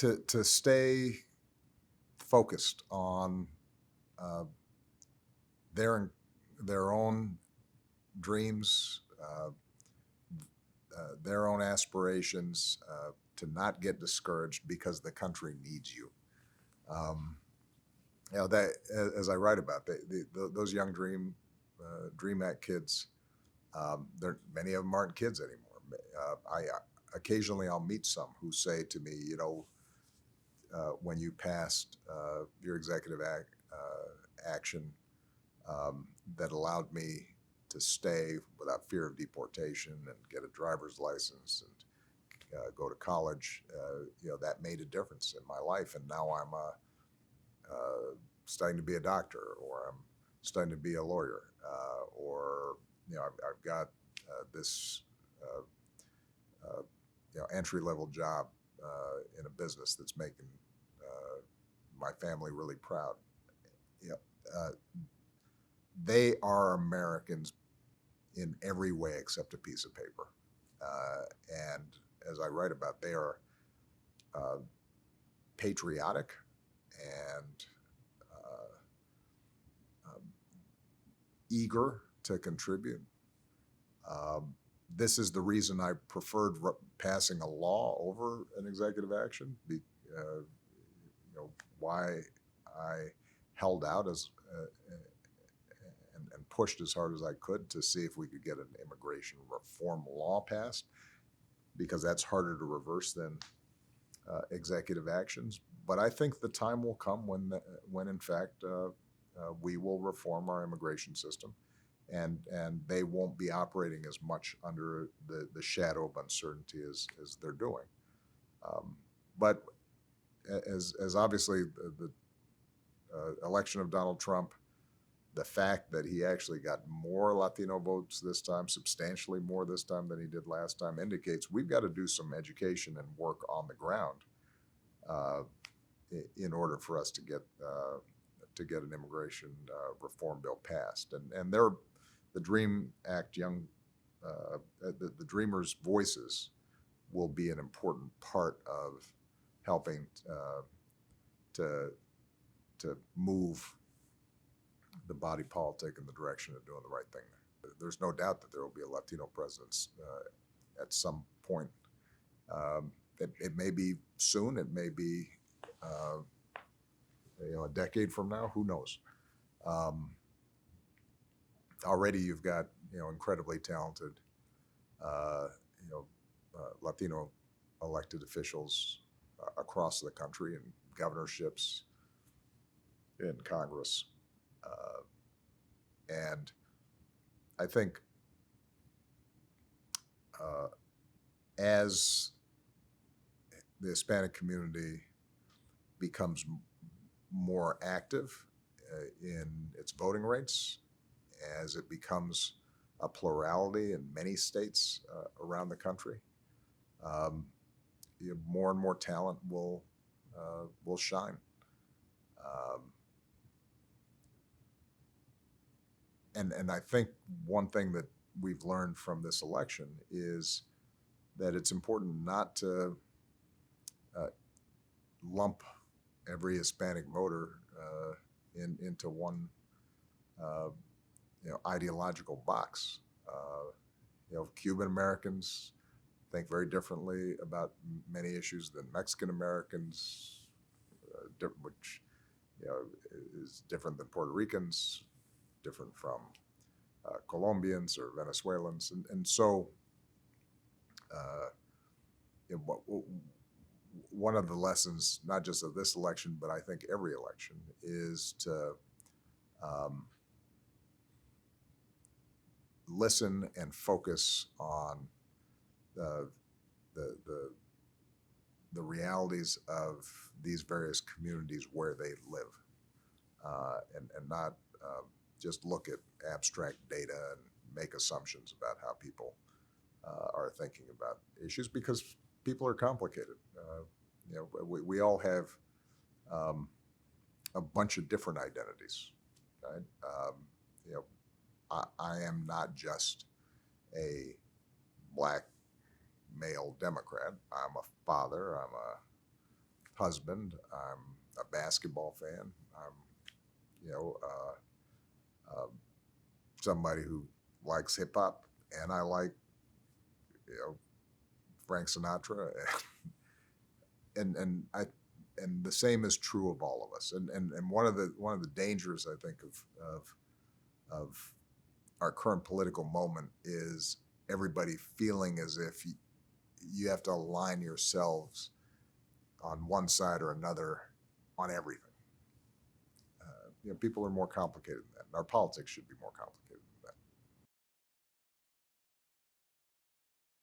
to stay focused on uh, their own dreams, their own aspirations, to not get discouraged because the country needs you. Um, that as I write about, those young Dream Act kids, many of them aren't kids anymore. I occasionally I'll meet some who say to me, when you passed your executive action that allowed me to stay without fear of deportation and get a driver's license and go to college, that made a difference in my life. And now I'm studying to be a doctor, or I'm studying to be a lawyer, or I've got this entry-level job in a business that's making my family really proud. They are Americans in every way except a piece of paper. And as I write about, they are patriotic and eager to contribute. This is the reason I preferred passing a law over an executive action. Why I held out and pushed as hard as I could to see if we could get an immigration reform law passed, because that's harder to reverse than executive actions. But I think the time will come when in fact we will reform our immigration system, and they won't be operating as much under the shadow of uncertainty as they're doing. But as obviously the election of Donald Trump, the fact that he actually got more Latino votes this time, substantially more this time than he did last time, indicates we've got to do some education and work on the ground in order for us to get an immigration reform bill passed. And the Dream Act the Dreamers' voices will be an important part of helping to move the body politic in the direction of doing the right thing. There's no doubt that there will be a Latino president at some point. It may be soon. It may be a decade from now. Who knows? Already, you've got incredibly talented Latino elected officials across the country, in governorships, in Congress. And I think as the Hispanic community becomes more active in its voting rates, as it becomes a plurality in many states around the country, more and more talent will shine. And I think one thing that we've learned from this election is that it's important not to lump every Hispanic voter into one ideological box. Cuban Americans think very differently about many issues than Mexican Americans, which is different than Puerto Ricans, different from Colombians or Venezuelans, and so one of the lessons, not just of this election, but I think every election, is to listen and focus on the realities of these various communities where they live, and not just look at abstract data and make assumptions about how people are thinking about issues, because people are complicated. We all have a bunch of different identities, right? I am not just a Black male Democrat. I'm a father. I'm a husband. I'm a basketball fan. I'm, you know, somebody who likes hip hop, and I like, you know, Frank Sinatra, and I, and the same is true of all of us. And one of the dangers, I think, of our current political moment is everybody feeling as if you have to align yourselves on one side or another on everything. You know, people are more complicated than that. Our politics should be more complicated